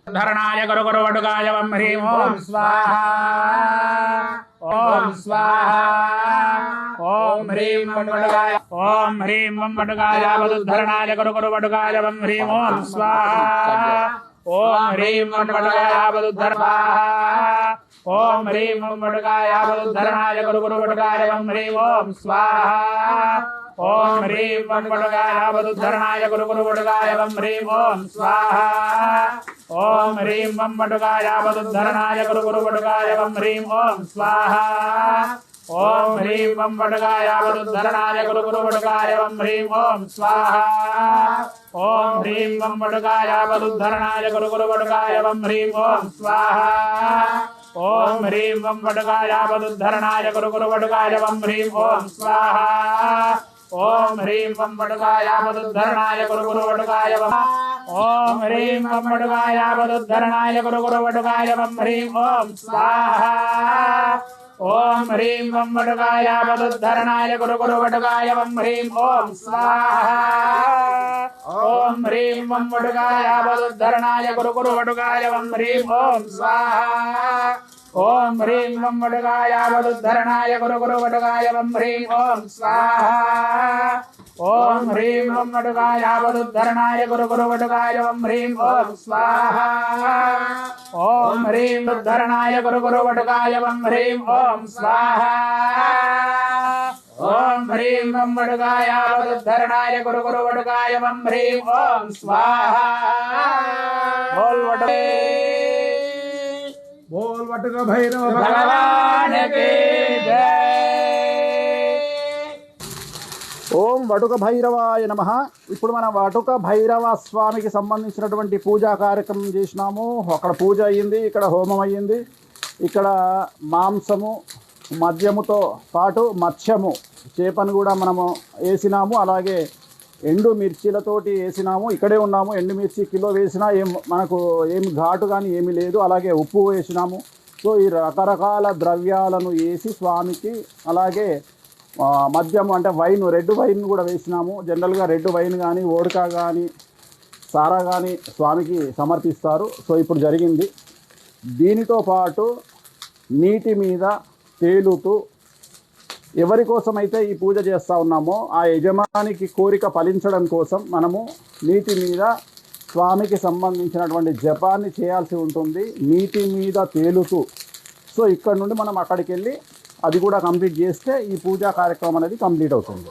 धरणाय गुरु गुरु वटुकाय वं ह्रीं ओम स्वाहा ओम स्वाहा ओम ह्रीं वं वटुकाय वटुधरणाय गुरु गुरु वटुकाय वं ह्रीं ओम स्वाहा ओम ह्रीं वं वटुकाय वटुधर्वाहा ओम ह्रीं वं वटुकाय वटुधरणाय गुरु गुरु वटुकाय वं ह्रीं ओम स्वाहा ओम ह्रीं वं वटुकाय वटुधरणाय गुरु गुरु वटुकाय वं ह्रीं ओम स्वाहा ओम ह्रीं वं वटुकाय वटुधरणाय गुरु गुरु वटुकाय वं ह्रीं ओम स्वाहा ओम ह्रीं वं वटुकाय वटुधरणाय गुरु गुरु वटुकाय वं ह्रीं ओम स्वाहा ओम ह्रीं वं वटुकाय वटुधरणाय गुरु गुरु वटुकाय वं ह्रीं ओम स्वाहा ओम ह्रीं वं वटुकाय वटुधरणाय गुरु गुरु वटुकाय वं ह्रीं ओम स्वाहा ओम ह्रीं वं वटुकाय वटुधरणाय गुरु गुरु वटुकाय वं ओम ह्रीं वं वटुकाय वटुधरणाय गुरु गुरु वटुकाय वं ह्रीं ओम स्वाहा ओम ह्रीं वं वटुकाय वटुधरणाय गुरु गुरु वटुकाय वं ह्रीं ओम स्वाहा ओम ह्रीं वं वटुकाय वटुधरणाय गुरु गुरु वटुकाय वं ह्रीं ओम स्वाहा ओम ह्रीं वं वटुकाय वटुधरणाय गुरु गुरु वटुकाय वं ह्रीं ओम स्वाहा ओम ह्रीं वं वटुकाय वटुधरणाय गुरु गुरु वटुकाय वं ह्रीं ओम स्वाहा ओम ह्रीं वटुधरणाय गुरु गुरु वटुकाय वं ह्रीं ओम स्वाहा ओम ह्रीं वं वटुकाय वटुधरणाय गुरु गुरु वटुकाय वं ह्रीं ओम स्वाहा बोल वटुक भैरव भगवान की जय। ఓం వటుక భైరవాయ నమః. ఇప్పుడు మనం వటుక భైరవ స్వామికి సంబంధించినటువంటి పూజా కార్యక్రమం చేసినాము. అక్కడ పూజ అయ్యింది, ఇక్కడ హోమం అయ్యింది. ఇక్కడ మాంసము మద్యముతో పాటు మత్స్యము చేపను కూడా మనము వేసినాము. అలాగే ఎండు మిర్చీలతోటి వేసినాము. ఇక్కడే ఉన్నాము. ఎండు మిర్చి కిలో వేసినా మనకు ఏమి ఘాటు కానీ ఏమీ లేదు. అలాగే ఉప్పు వేసినాము. సో ఈ రకరకాల ద్రవ్యాలను వేసి స్వామికి, అలాగే మద్యము అంటే వైన్, రెడ్ వైన్ కూడా వేసినాము. జనరల్గా రెడ్ వైన్ కానీ వోడ్కా కానీ సారా కానీ స్వామికి సమర్పిస్తారు. సో ఇప్పుడు జరిగింది. దీనితో పాటు నీటి మీద తేలుతూ ఎవరి కోసమైతే ఈ పూజ చేస్తూ ఉన్నామో ఆ యజమానికి కోరిక ఫలించడం కోసం మనము నీటి మీద స్వామికి సంబంధించినటువంటి జపాన్ని చేయాల్సి ఉంటుంది, నీటి మీద తేలుతూ. సో ఇక్కడ నుండి మనం అక్కడికి వెళ్ళి అది కూడా కంప్లీట్ చేస్తే ఈ పూజా కార్యక్రమం అనేది కంప్లీట్ అవుతుంది.